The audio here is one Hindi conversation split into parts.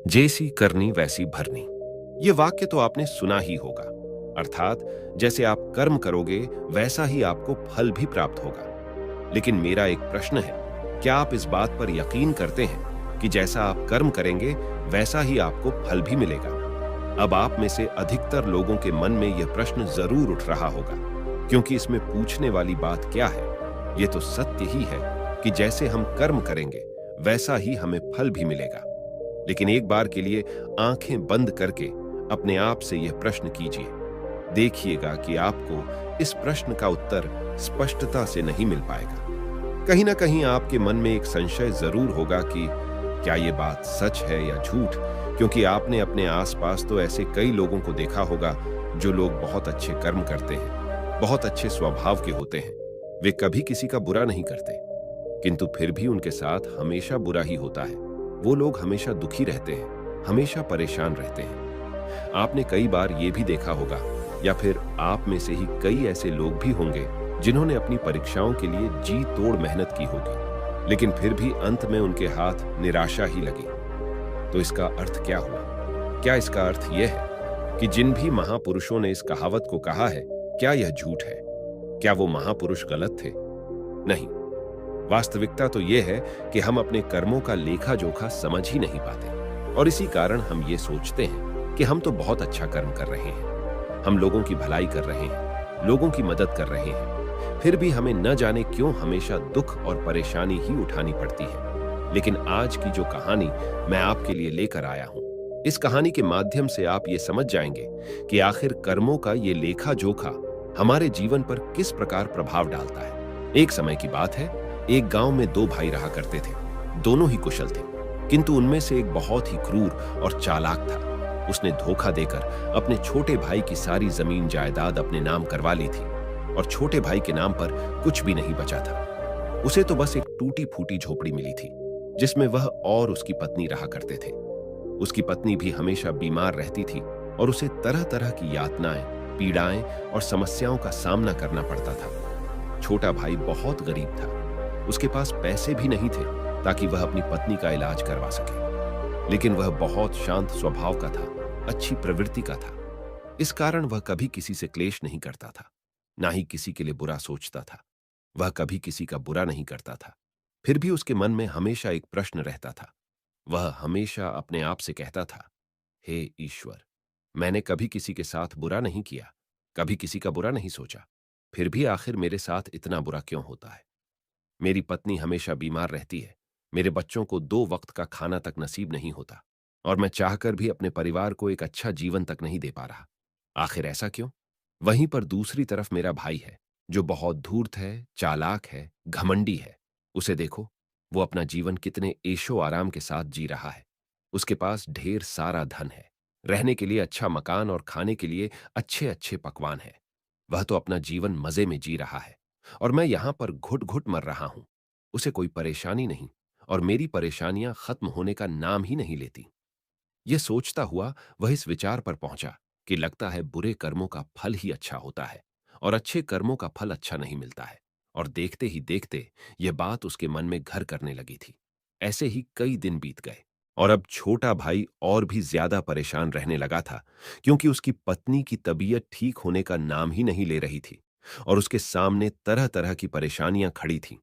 जैसी करनी वैसी भरनी। ये वाक्य तो आपने सुना ही होगा। अर्थात जैसे आप कर्म करोगे वैसा ही आपको फल भी प्राप्त होगा। लेकिन मेरा एक प्रश्न है, क्या आप इस बात पर यकीन करते हैं कि जैसा आप कर्म करेंगे वैसा ही आपको फल भी मिलेगा? अब आप में से अधिकतर लोगों के मन में यह प्रश्न जरूर उठ रहा होगा, क्योंकि इसमें पूछने वाली बात क्या है? यह तो सत्य ही है कि जैसे हम कर्म करेंगे वैसा ही हमें फल भी मिलेगा। लेकिन एक बार के लिए आंखें बंद करके अपने आप से यह प्रश्न कीजिए। देखिएगा कि आपको इस प्रश्न का उत्तर स्पष्टता से नहीं मिल पाएगा। कहीं ना कहीं आपके मन में एक संशय जरूर होगा कि क्या यह बात सच है या झूठ, क्योंकि आपने अपने आसपास तो ऐसे कई लोगों को देखा होगा जो लोग बहुत अच्छे कर्म करते हैं, बहुत अच्छे स्वभाव के होते हैं। वे कभी किसी का बुरा नहीं करते, किंतु फिर भी उनके साथ हमेशा बुरा ही होता है। वो लोग हमेशा दुखी रहते हैं, हमेशा परेशान रहते हैं। आपने कई बार ये भी देखा होगा, या फिर आप में से ही कई ऐसे लोग भी होंगे जिन्होंने अपनी परीक्षाओं के लिए जी तोड़ मेहनत की होगी, लेकिन फिर भी अंत में उनके हाथ निराशा ही लगी। तो इसका अर्थ क्या हुआ? क्या इसका अर्थ यह है कि जिन भी महापुरुषों ने इस कहावत को कहा है, क्या यह झूठ है? क्या वो महापुरुष गलत थे? नहीं। वास्तविकता तो यह है कि हम अपने कर्मों का लेखा जोखा समझ ही नहीं पाते, और इसी कारण हम ये सोचते हैं कि हम तो बहुत अच्छा कर्म कर रहे हैं, हम लोगों की भलाई कर रहे हैं, लोगों की मदद कर रहे हैं, फिर भी हमें न जाने क्यों हमेशा दुख और परेशानी ही उठानी पड़ती है। लेकिन आज की जो कहानी मैं आपके लिए लेकर आया हूं, इस कहानी के माध्यम से आप ये समझ जाएंगे कि आखिर कर्मों का ये लेखा जोखा हमारे जीवन पर किस प्रकार प्रभाव डालता है। एक समय की बात है, एक गांव में दो भाई रहा करते थे। दोनों ही कुशल थे, किंतु उनमें से एक बहुत ही क्रूर और चालाक था। उसने धोखा देकर अपने छोटे भाई की सारी जमीन जायदाद अपने नाम करवा ली थी, और छोटे भाई के नाम पर कुछ भी नहीं बचा था। उसे तो बस एक टूटी फूटी झोपड़ी मिली थी, जिसमें वह और उसकी पत्नी रहा करते थे। उसकी पत्नी भी हमेशा बीमार रहती थी, और उसे तरह तरह की यातनाएं, पीड़ाएं और समस्याओं का सामना करना पड़ता था। छोटा भाई बहुत गरीब था, उसके पास पैसे भी नहीं थे ताकि वह अपनी पत्नी का इलाज करवा सके। लेकिन वह बहुत शांत स्वभाव का था, अच्छी प्रवृत्ति का था। इस कारण वह कभी किसी से क्लेश नहीं करता था, ना ही किसी के लिए बुरा सोचता था। वह कभी किसी का बुरा नहीं करता था। फिर भी उसके मन में हमेशा एक प्रश्न रहता था। वह हमेशा अपने आप से कहता था, हे ईश्वर, मैंने कभी किसी के साथ बुरा नहीं किया, कभी किसी का बुरा नहीं सोचा, फिर भी आखिर मेरे साथ इतना बुरा क्यों होता है? मेरी पत्नी हमेशा बीमार रहती है, मेरे बच्चों को 2 वक्त का खाना तक नसीब नहीं होता, और मैं चाहकर भी अपने परिवार को एक अच्छा जीवन तक नहीं दे पा रहा। आखिर ऐसा क्यों? वहीं पर दूसरी तरफ मेरा भाई है, जो बहुत धूर्त है, चालाक है, घमंडी है। उसे देखो, वो अपना जीवन कितने ऐशो आराम के साथ जी रहा है। उसके पास ढेर सारा धन है, रहने के लिए अच्छा मकान और खाने के लिए अच्छे अच्छे पकवान है। वह तो अपना जीवन मजे में जी रहा है, और मैं यहां पर घुट घुट मर रहा हूं। उसे कोई परेशानी नहीं, और मेरी परेशानियां खत्म होने का नाम ही नहीं लेती। यह सोचता हुआ वह इस विचार पर पहुंचा कि लगता है बुरे कर्मों का फल ही अच्छा होता है, और अच्छे कर्मों का फल अच्छा नहीं मिलता है। और देखते ही देखते यह बात उसके मन में घर करने लगी थी। ऐसे ही कई दिन बीत गए, और अब छोटा भाई और भी ज्यादा परेशान रहने लगा था, क्योंकि उसकी पत्नी की तबीयत ठीक होने का नाम ही नहीं ले रही थी, और उसके सामने तरह तरह की परेशानियां खड़ी थीं,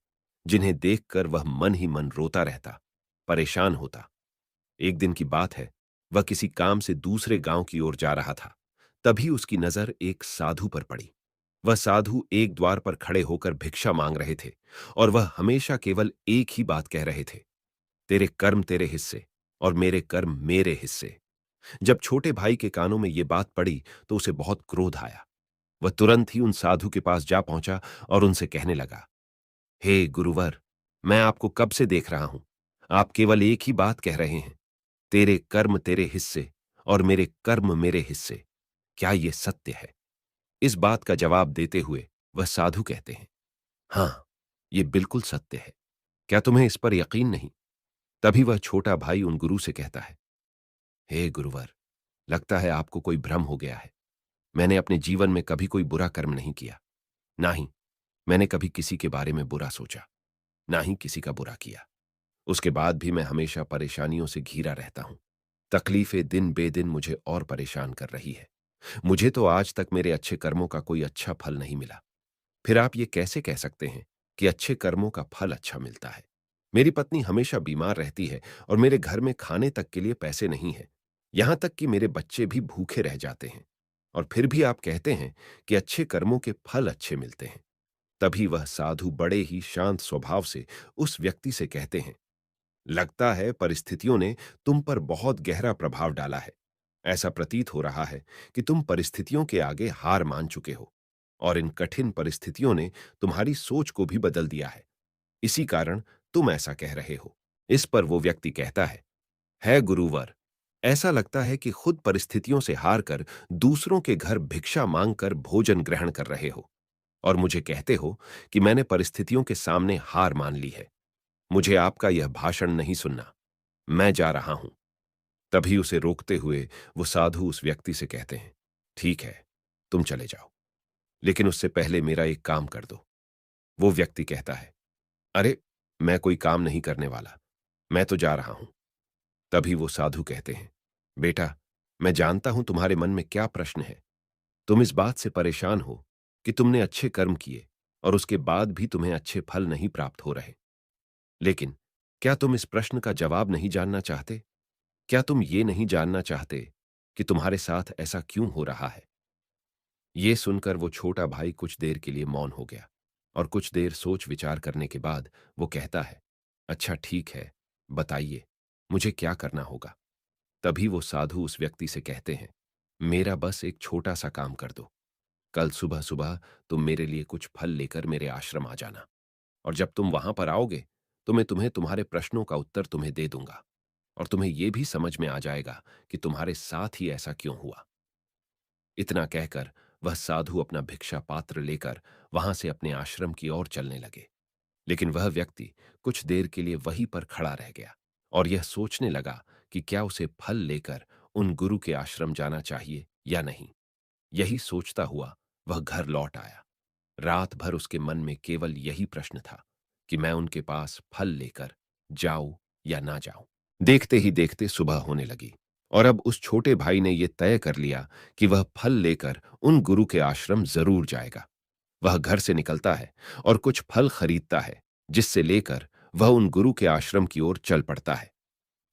जिन्हें देखकर वह मन ही मन रोता रहता, परेशान होता। एक दिन की बात है, वह किसी काम से दूसरे गांव की ओर जा रहा था। तभी उसकी नजर एक साधु पर पड़ी। वह साधु एक द्वार पर खड़े होकर भिक्षा मांग रहे थे, और वह हमेशा केवल एक ही बात कह रहे थे, तेरे कर्म तेरे हिस्से, और मेरे कर्म मेरे हिस्से। जब छोटे भाई के कानों में यह बात पड़ी तो उसे बहुत क्रोध आया। वह तुरंत ही उन साधु के पास जा पहुंचा और उनसे कहने लगा, हे गुरुवर, मैं आपको कब से देख रहा हूं। आप केवल एक ही बात कह रहे हैं, तेरे कर्म तेरे हिस्से और मेरे कर्म मेरे हिस्से। क्या यह सत्य है? इस बात का जवाब देते हुए वह साधु कहते हैं, हाँ, यह बिल्कुल सत्य है। क्या तुम्हें इस पर यकीन नहीं? तभी वह छोटा भाई उन गुरु से कहता है, हे गुरुवर, लगता है आपको कोई भ्रम हो गया है। मैंने अपने जीवन में कभी कोई बुरा कर्म नहीं किया, ना ही मैंने कभी किसी के बारे में बुरा सोचा, ना ही किसी का बुरा किया। उसके बाद भी मैं हमेशा परेशानियों से घिरा रहता हूं। तकलीफें दिन बेदिन मुझे और परेशान कर रही है। मुझे तो आज तक मेरे अच्छे कर्मों का कोई अच्छा फल नहीं मिला। फिर आप ये कैसे कह सकते हैं कि अच्छे कर्मों का फल अच्छा मिलता है? मेरी पत्नी हमेशा बीमार रहती है और मेरे घर में खाने तक के लिए पैसे नहीं हैं। यहां तक कि मेरे बच्चे भी भूखे रह जाते हैं। और फिर भी आप कहते हैं कि अच्छे कर्मों के फल अच्छे मिलते हैं। तभी वह साधु बड़े ही शांत स्वभाव से उस व्यक्ति से कहते हैं, लगता है परिस्थितियों ने तुम पर बहुत गहरा प्रभाव डाला है। ऐसा प्रतीत हो रहा है कि तुम परिस्थितियों के आगे हार मान चुके हो और इन कठिन परिस्थितियों ने तुम्हारी सोच को भी बदल दिया है। इसी कारण तुम ऐसा कह रहे हो। इस पर वो व्यक्ति कहता है गुरुवर, ऐसा लगता है कि खुद परिस्थितियों से हार कर दूसरों के घर भिक्षा मांगकर भोजन ग्रहण कर रहे हो और मुझे कहते हो कि मैंने परिस्थितियों के सामने हार मान ली है। मुझे आपका यह भाषण नहीं सुनना। मैं जा रहा हूं। तभी उसे रोकते हुए वो साधु उस व्यक्ति से कहते हैं, ठीक है, तुम चले जाओ, लेकिन उससे पहले मेरा एक काम कर दो। वो व्यक्ति कहता है, अरे, मैं कोई काम नहीं करने वाला, मैं तो जा रहा हूं। तभी वो साधु कहते हैं, बेटा, मैं जानता हूं तुम्हारे मन में क्या प्रश्न है। तुम इस बात से परेशान हो कि तुमने अच्छे कर्म किए और उसके बाद भी तुम्हें अच्छे फल नहीं प्राप्त हो रहे। लेकिन क्या तुम इस प्रश्न का जवाब नहीं जानना चाहते? क्या तुम ये नहीं जानना चाहते कि तुम्हारे साथ ऐसा क्यों हो रहा है? ये सुनकर वो छोटा भाई कुछ देर के लिए मौन हो गया और कुछ देर सोच विचार करने के बाद वो कहता है, अच्छा ठीक है, बताइए, मुझे क्या करना होगा? तभी वो साधु उस व्यक्ति से कहते हैं, मेरा बस एक छोटा सा काम कर दो। कल सुबह सुबह तुम मेरे लिए कुछ फल लेकर मेरे आश्रम आ जाना और जब तुम वहां पर आओगे तो मैं तुम्हें तुम्हारे प्रश्नों का उत्तर तुम्हें दे दूंगा और तुम्हें यह भी समझ में आ जाएगा कि तुम्हारे साथ ही ऐसा क्यों हुआ। इतना कहकर वह साधु अपना भिक्षा पात्र लेकर वहां से अपने आश्रम की ओर चलने लगे। लेकिन वह व्यक्ति कुछ देर के लिए वहीं पर खड़ा रह गया और यह सोचने लगा कि क्या उसे फल लेकर उन गुरु के आश्रम जाना चाहिए या नहीं। यही सोचता हुआ वह घर लौट आया। रात भर उसके मन में केवल यही प्रश्न था कि मैं उनके पास फल लेकर जाऊं या ना जाऊं। देखते ही देखते सुबह होने लगी और अब उस छोटे भाई ने यह तय कर लिया कि वह फल लेकर उन गुरु के आश्रम जरूर जाएगा। वह घर से निकलता है और कुछ फल खरीदता है, जिससे लेकर वह उन गुरु के आश्रम की ओर चल पड़ता है।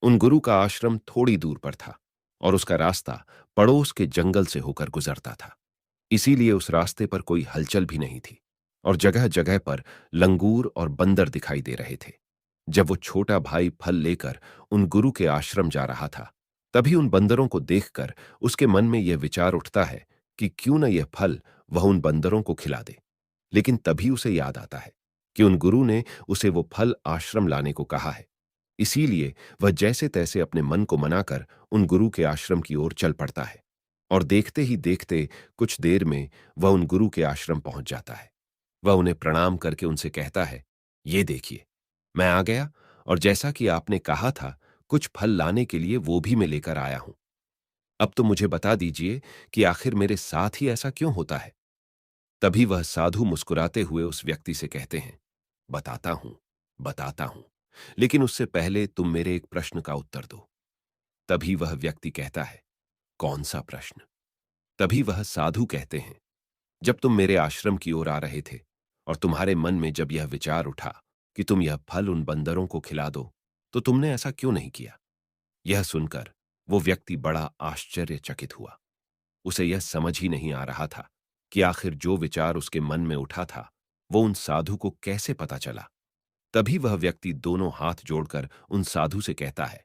उन गुरु का आश्रम थोड़ी दूर पर था और उसका रास्ता पड़ोस के जंगल से होकर गुजरता था। इसीलिए उस रास्ते पर कोई हलचल भी नहीं थी और जगह जगह पर लंगूर और बंदर दिखाई दे रहे थे। जब वो छोटा भाई फल लेकर उन गुरु के आश्रम जा रहा था, तभी उन बंदरों को देखकर उसके मन में यह विचार उठता है कि क्यों न यह फल वह उन बंदरों को खिला दे। लेकिन तभी उसे याद आता है कि उन गुरु ने उसे वो फल आश्रम लाने को कहा है। इसीलिए वह जैसे तैसे अपने मन को मनाकर उन गुरु के आश्रम की ओर चल पड़ता है और देखते ही देखते कुछ देर में वह उन गुरु के आश्रम पहुंच जाता है। वह उन्हें प्रणाम करके उनसे कहता है, ये देखिए, मैं आ गया और जैसा कि आपने कहा था कुछ फल लाने के लिए वो भी मैं लेकर आया हूं। अब तो मुझे बता दीजिए कि आखिर मेरे साथ ही ऐसा क्यों होता है। तभी वह साधु मुस्कुराते हुए उस व्यक्ति से कहते हैं, बताता हूं, बताता हूं, लेकिन उससे पहले तुम मेरे एक प्रश्न का उत्तर दो। तभी वह व्यक्ति कहता है, कौन सा प्रश्न? तभी वह साधु कहते हैं, जब तुम मेरे आश्रम की ओर आ रहे थे और तुम्हारे मन में जब यह विचार उठा कि तुम यह फल उन बंदरों को खिला दो, तो तुमने ऐसा क्यों नहीं किया? यह सुनकर वो व्यक्ति बड़ा आश्चर्यचकित हुआ। उसे यह समझ ही नहीं आ रहा था कि आखिर जो विचार उसके मन में उठा था वो उन साधु को कैसे पता चला। तभी वह व्यक्ति दोनों हाथ जोड़कर उन साधु से कहता है,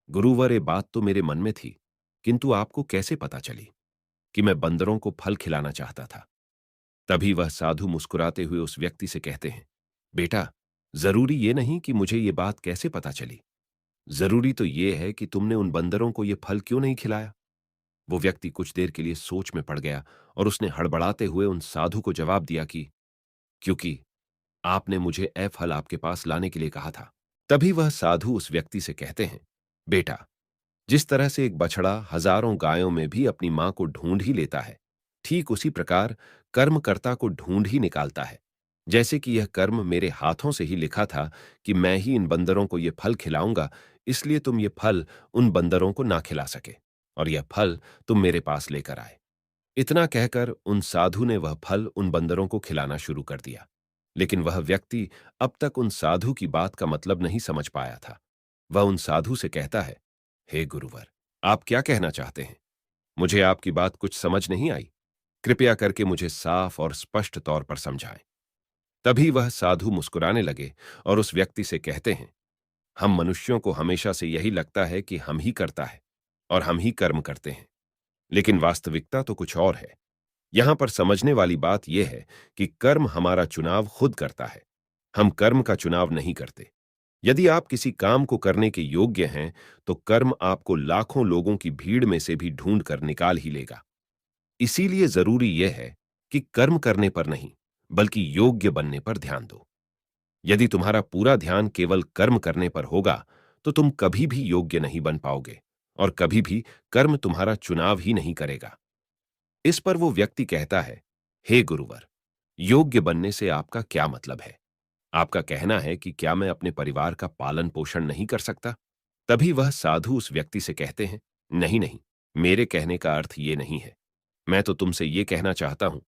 गुरुवर, ये बात तो मेरे मन में थी, किंतु आपको कैसे पता चली कि मैं बंदरों को फल खिलाना चाहता था? तभी वह साधु मुस्कुराते हुए उस व्यक्ति से कहते हैं, बेटा, जरूरी ये नहीं कि मुझे ये बात कैसे पता चली, जरूरी तो ये है कि तुमने उन बंदरों को ये फल क्यों नहीं खिलाया। वो व्यक्ति कुछ देर के लिए सोच में पड़ गया और उसने हड़बड़ाते हुए उन साधु को जवाब दिया कि क्योंकि आपने मुझे ए फल आपके पास लाने के लिए कहा था। तभी वह साधु उस व्यक्ति से कहते हैं, बेटा, जिस तरह से एक बछड़ा हजारों गायों में भी अपनी मां को ढूंढ ही लेता है, ठीक उसी प्रकार कर्मकर्ता को ढूंढ ही निकालता है। जैसे कि यह कर्म मेरे हाथों से ही लिखा था कि मैं ही इन बंदरों को ये फल खिलाऊंगा, इसलिए तुम ये फल उन बंदरों को ना खिला सके, और यह फल तुम मेरे पास लेकर आए। इतना कहकर उन साधु ने वह फल उन बंदरों को खिलाना शुरू कर दिया। लेकिन वह व्यक्ति अब तक उन साधु की बात का मतलब नहीं समझ पाया था। वह उन साधु से कहता है, हे गुरुवर, आप क्या कहना चाहते हैं? मुझे आपकी बात कुछ समझ नहीं आई। कृपया करके मुझे साफ और स्पष्ट तौर पर समझाएं। तभी वह साधु मुस्कुराने लगे और उस व्यक्ति से कहते हैं, हम मनुष्यों को हमेशा से यही लगता है कि हम ही करता है और हम ही कर्म करते हैं, लेकिन वास्तविकता तो कुछ और है। यहां पर समझने वाली बात यह है कि कर्म हमारा चुनाव खुद करता है। हम कर्म का चुनाव नहीं करते। यदि आप किसी काम को करने के योग्य हैं, तो कर्म आपको लाखों लोगों की भीड़ में से भी ढूंढ कर निकाल ही लेगा। इसीलिए जरूरी यह है कि कर्म करने पर नहीं, बल्कि योग्य बनने पर ध्यान दो। यदि तुम्हारा पूरा ध्यान केवल कर्म करने पर होगा, तो तुम कभी भी योग्य नहीं बन पाओगे और कभी भी कर्म तुम्हारा चुनाव ही नहीं करेगा। इस पर वो व्यक्ति कहता है, हे गुरुवर, योग्य बनने से आपका क्या मतलब है? आपका कहना है कि क्या मैं अपने परिवार का पालन पोषण नहीं कर सकता? तभी वह साधु उस व्यक्ति से कहते हैं, नहीं नहीं, मेरे कहने का अर्थ ये नहीं है। मैं तो तुमसे ये कहना चाहता हूं,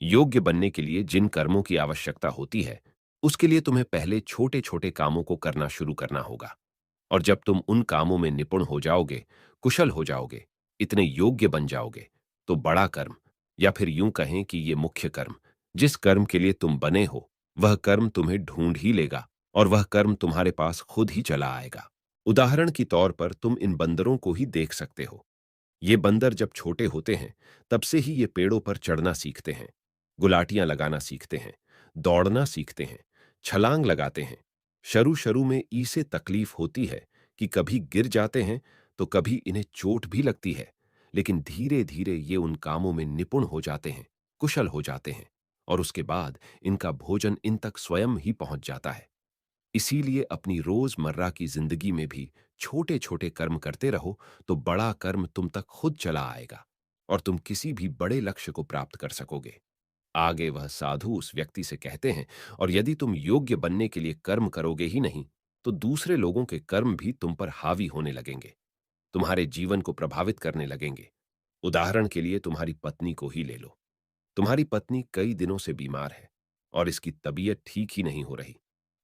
योग्य बनने के लिए जिन कर्मों की आवश्यकता होती है, उसके लिए तुम्हें पहले छोटे छोटे कामों को करना शुरू करना होगा। और जब तुम उन कामों में निपुण हो जाओगे, कुशल हो जाओगे, इतने योग्य बन जाओगे, तो बड़ा कर्म, या फिर यूं कहें कि ये मुख्य कर्म, जिस कर्म के लिए तुम बने हो, वह कर्म तुम्हें ढूंढ ही लेगा और वह कर्म तुम्हारे पास खुद ही चला आएगा। उदाहरण की तौर पर तुम इन बंदरों को ही देख सकते हो। ये बंदर जब छोटे होते हैं, तब से ही ये पेड़ों पर चढ़ना सीखते हैं, गुलाटियां लगाना सीखते हैं, दौड़ना सीखते हैं, छलांग लगाते हैं। शुरू शुरू में इसे तकलीफ होती है कि कभी गिर जाते हैं, तो कभी इन्हें चोट भी लगती है, लेकिन धीरे धीरे ये उन कामों में निपुण हो जाते हैं, कुशल हो जाते हैं, और उसके बाद इनका भोजन इन तक स्वयं ही पहुंच जाता है। इसीलिए अपनी रोजमर्रा की जिंदगी में भी छोटे छोटे कर्म करते रहो, तो बड़ा कर्म तुम तक खुद चला आएगा और तुम किसी भी बड़े लक्ष्य को प्राप्त कर सकोगे। आगे वह साधु उस व्यक्ति से कहते हैं, और यदि तुम योग्य बनने के लिए कर्म करोगे ही नहीं, तो दूसरे लोगों के कर्म भी तुम पर हावी होने लगेंगे, तुम्हारे जीवन को प्रभावित करने लगेंगे। उदाहरण के लिए तुम्हारी पत्नी को ही ले लो। तुम्हारी पत्नी कई दिनों से बीमार है और इसकी तबीयत ठीक ही नहीं हो रही,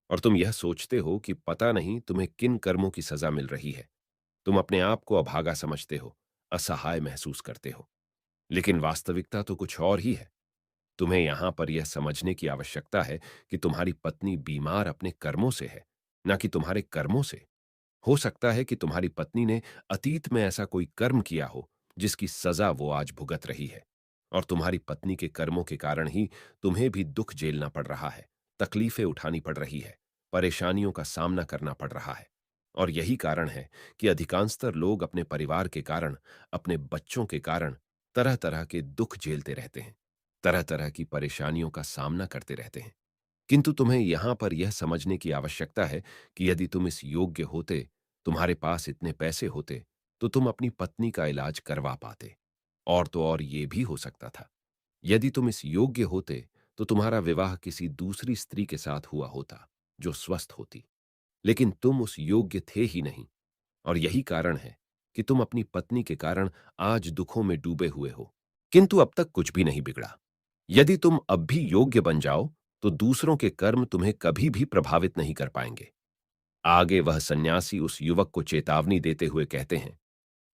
और तुम यह सोचते हो कि पता नहीं तुम्हें किन कर्मों की सजा मिल रही है। तुम अपने आप को अभागा समझते हो, असहाय महसूस करते हो, लेकिन वास्तविकता तो कुछ और ही है। तुम्हें यहां पर यह समझने की आवश्यकता है कि तुम्हारी पत्नी बीमार अपने कर्मों से है, न कि तुम्हारे कर्मों से। हो सकता है कि तुम्हारी पत्नी ने अतीत में ऐसा कोई कर्म किया हो जिसकी सजा वो आज भुगत रही है, और तुम्हारी पत्नी के कर्मों के कारण ही तुम्हें भी दुख झेलना पड़ रहा है, तकलीफें उठानी पड़ रही है, परेशानियों का सामना करना पड़ रहा है। और यही कारण है कि अधिकांशतर लोग अपने परिवार के कारण, अपने बच्चों के कारण तरह तरह के दुख झेलते रहते हैं, तरह तरह की परेशानियों का सामना करते रहते हैं। किंतु तुम्हें यहां पर यह समझने की आवश्यकता है कि यदि तुम इस योग्य होते, तुम्हारे पास इतने पैसे होते, तो तुम अपनी पत्नी का इलाज करवा पाते। और तो और ये भी हो सकता था, यदि तुम इस योग्य होते, तो तुम्हारा विवाह किसी दूसरी स्त्री के साथ हुआ होता, जो स्वस्थ होती। लेकिन तुम उस योग्य थे ही नहीं, और यही कारण है कि तुम अपनी पत्नी के कारण आज दुखों में डूबे हुए हो। किंतु अब तक कुछ भी नहीं बिगड़ा। यदि तुम अब भी योग्य बन जाओ, तो दूसरों के कर्म तुम्हें कभी भी प्रभावित नहीं कर पाएंगे। आगे वह सन्यासी उस युवक को चेतावनी देते हुए कहते हैं,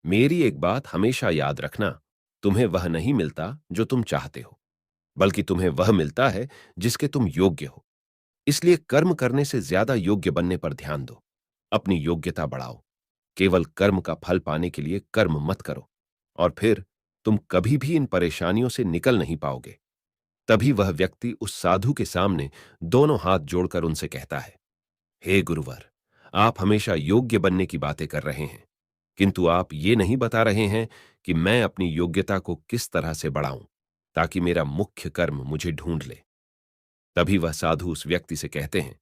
मेरी एक बात हमेशा याद रखना, तुम्हें वह नहीं मिलता जो तुम चाहते हो, बल्कि तुम्हें वह मिलता है जिसके तुम योग्य हो। इसलिए कर्म करने से ज्यादा योग्य बनने पर ध्यान दो। अपनी योग्यता बढ़ाओ। केवल कर्म का फल पाने के लिए कर्म मत करो, और फिर तुम कभी भी इन परेशानियों से निकल नहीं पाओगे। तभी वह व्यक्ति उस साधु के सामने दोनों हाथ जोड़कर उनसे कहता है, हे गुरुवर, आप हमेशा योग्य बनने की बातें कर रहे हैं, किंतु आप ये नहीं बता रहे हैं कि मैं अपनी योग्यता को किस तरह से बढ़ाऊं, ताकि मेरा मुख्य कर्म मुझे ढूंढ ले। तभी वह साधु उस व्यक्ति से कहते हैं,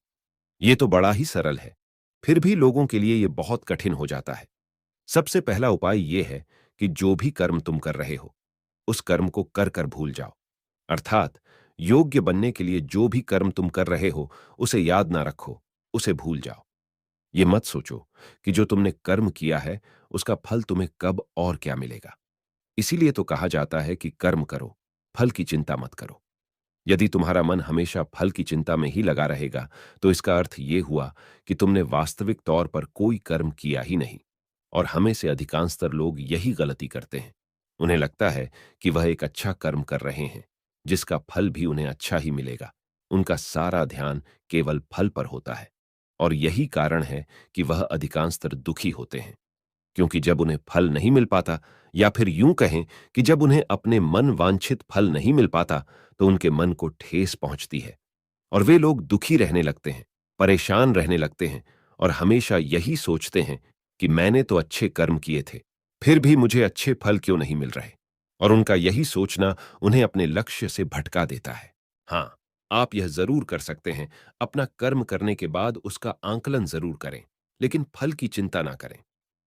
ये तो बड़ा ही सरल है, फिर भी लोगों के लिए ये बहुत कठिन हो जाता है। सबसे पहला उपाय यह है कि जो भी कर्म तुम कर रहे हो, उस कर्म को कर कर भूल जाओ। अर्थात योग्य बनने के लिए जो भी कर्म तुम कर रहे हो उसे याद ना रखो, उसे भूल जाओ। ये मत सोचो कि जो तुमने कर्म किया है उसका फल तुम्हें कब और क्या मिलेगा। इसीलिए तो कहा जाता है कि कर्म करो, फल की चिंता मत करो। यदि तुम्हारा मन हमेशा फल की चिंता में ही लगा रहेगा, तो इसका अर्थ ये हुआ कि तुमने वास्तविक तौर पर कोई कर्म किया ही नहीं। और हमें से अधिकांशतर लोग यही गलती करते हैं। उन्हें लगता है कि वह एक अच्छा कर्म कर रहे हैं, जिसका फल भी उन्हें अच्छा ही मिलेगा। उनका सारा ध्यान केवल फल पर होता है। और यही कारण है कि वह अधिकांशतर दुखी होते हैं, क्योंकि जब उन्हें फल नहीं मिल पाता, या फिर यूं कहें कि जब उन्हें अपने मन वांछित फल नहीं मिल पाता, तो उनके मन को ठेस पहुंचती है और वे लोग दुखी रहने लगते हैं, परेशान रहने लगते हैं और हमेशा यही सोचते हैं कि मैंने तो अच्छे कर्म किए थे, फिर भी मुझे अच्छे फल क्यों नहीं मिल रहे। और उनका यही सोचना उन्हें अपने लक्ष्य से भटका देता है। हाँ, आप यह जरूर कर सकते हैं, अपना कर्म करने के बाद उसका आंकलन जरूर करें, लेकिन फल की चिंता ना करें।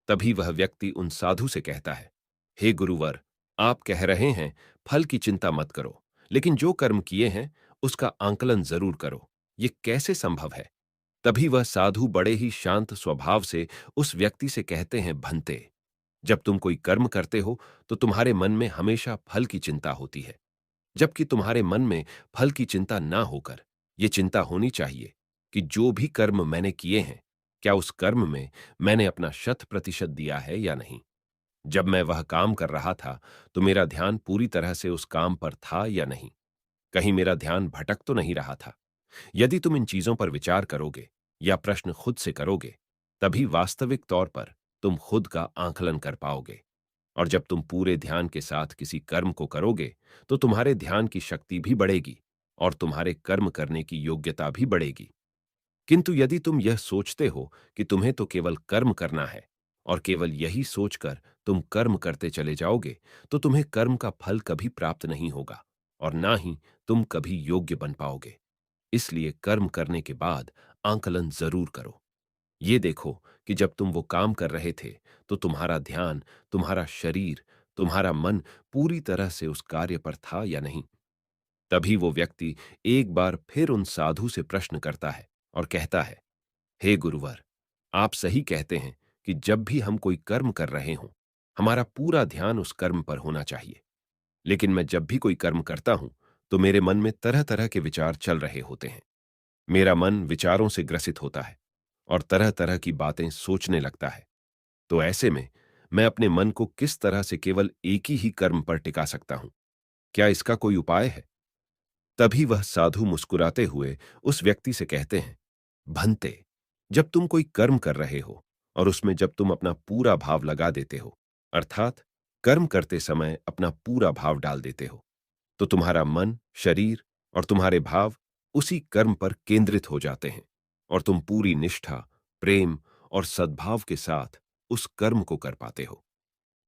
तभी वह व्यक्ति उन साधु से कहता है, हे गुरुवर, आप कह रहे हैं फल की चिंता मत करो, लेकिन जो कर्म किए हैं उसका आंकलन जरूर करो। ये कैसे संभव है? तभी वह साधु बड़े ही शांत स्वभाव से उस व्यक्ति से कहते हैं, भंते, जब तुम कोई कर्म करते हो तो तुम्हारे मन में हमेशा फल की चिंता होती है, जबकि तुम्हारे मन में फल की चिंता ना होकर ये चिंता होनी चाहिए कि जो भी कर्म मैंने किए हैं, क्या उस कर्म में मैंने अपना 100% दिया है या नहीं। जब मैं वह काम कर रहा था तो मेरा ध्यान पूरी तरह से उस काम पर था या नहीं, कहीं मेरा ध्यान भटक तो नहीं रहा था। यदि तुम इन चीजों पर विचार करोगे या प्रश्न खुद से करोगे, तभी वास्तविक तौर पर तुम खुद का आंकलन कर पाओगे। और जब तुम पूरे ध्यान के साथ किसी कर्म को करोगे, तो तुम्हारे ध्यान की शक्ति भी बढ़ेगी और तुम्हारे कर्म करने की योग्यता भी बढ़ेगी। किंतु यदि तुम यह सोचते हो कि तुम्हें तो केवल कर्म करना है और केवल यही सोचकर तुम कर्म करते चले जाओगे, तो तुम्हें कर्म का फल कभी प्राप्त नहीं होगा और ना ही तुम कभी योग्य बन पाओगे। इसलिए कर्म करने के बाद आंकलन जरूर करो। ये देखो कि जब तुम वो काम कर रहे थे, तो तुम्हारा ध्यान, तुम्हारा शरीर, तुम्हारा मन पूरी तरह से उस कार्य पर था या नहीं। तभी वो व्यक्ति एक बार फिर उन साधु से प्रश्न करता है और कहता है, हे गुरुवर, आप सही कहते हैं कि जब भी हम कोई कर्म कर रहे हों, हमारा पूरा ध्यान उस कर्म पर होना चाहिए। लेकिन मैं जब भी कोई कर्म करता हूं, तो मेरे मन में तरह तरह के विचार चल रहे होते हैं। मेरा मन विचारों से ग्रसित होता है और तरह तरह की बातें सोचने लगता है। तो ऐसे में मैं अपने मन को किस तरह से केवल एक ही कर्म पर टिका सकता हूं? क्या इसका कोई उपाय है? तभी वह साधु मुस्कुराते हुए उस व्यक्ति से कहते हैं, भंते, जब तुम कोई कर्म कर रहे हो और उसमें जब तुम अपना पूरा भाव लगा देते हो, अर्थात कर्म करते समय अपना पूरा भाव डाल देते हो, तो तुम्हारा मन, शरीर और तुम्हारे भाव उसी कर्म पर केंद्रित हो जाते हैं और तुम पूरी निष्ठा, प्रेम और सद्भाव के साथ उस कर्म को कर पाते हो,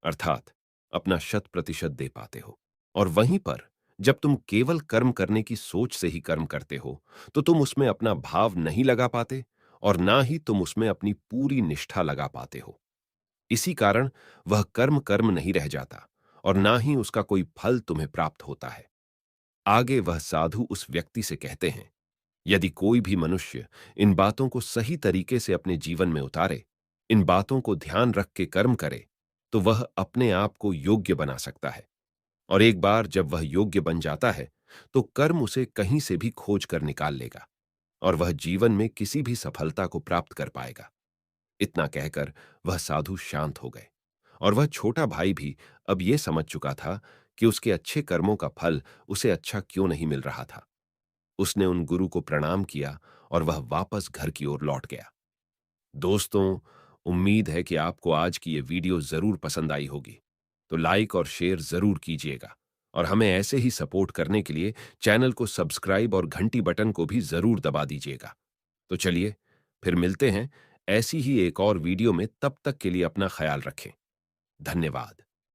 अर्थात अपना 100% दे पाते हो। और वहीं पर जब तुम केवल कर्म करने की सोच से ही कर्म करते हो, तो तुम उसमें अपना भाव नहीं लगा पाते और ना ही तुम उसमें अपनी पूरी निष्ठा लगा पाते हो। इसी कारण वह कर्म कर्म नहीं रह जाता और ना ही उसका कोई फल तुम्हें प्राप्त होता है। आगे वह साधु उस व्यक्ति से कहते हैं, यदि कोई भी मनुष्य इन बातों को सही तरीके से अपने जीवन में उतारे, इन बातों को ध्यान रख के कर्म करे, तो वह अपने आप को योग्य बना सकता है। और एक बार जब वह योग्य बन जाता है, तो कर्म उसे कहीं से भी खोज कर निकाल लेगा और वह जीवन में किसी भी सफलता को प्राप्त कर पाएगा। इतना कहकर वह साधु शांत हो गए और वह छोटा भाई भी अब यह समझ चुका था कि उसके अच्छे कर्मों का फल उसे अच्छा क्यों नहीं मिल रहा था। उसने उन गुरु को प्रणाम किया और वह वापस घर की ओर लौट गया। दोस्तों, उम्मीद है कि आपको आज की ये वीडियो जरूर पसंद आई होगी। तो लाइक और शेयर जरूर कीजिएगा और हमें ऐसे ही सपोर्ट करने के लिए चैनल को सब्सक्राइब और घंटी बटन को भी जरूर दबा दीजिएगा। तो चलिए, फिर मिलते हैं ऐसी ही एक और वीडियो में। तब तक के लिए अपना ख्याल रखें। धन्यवाद।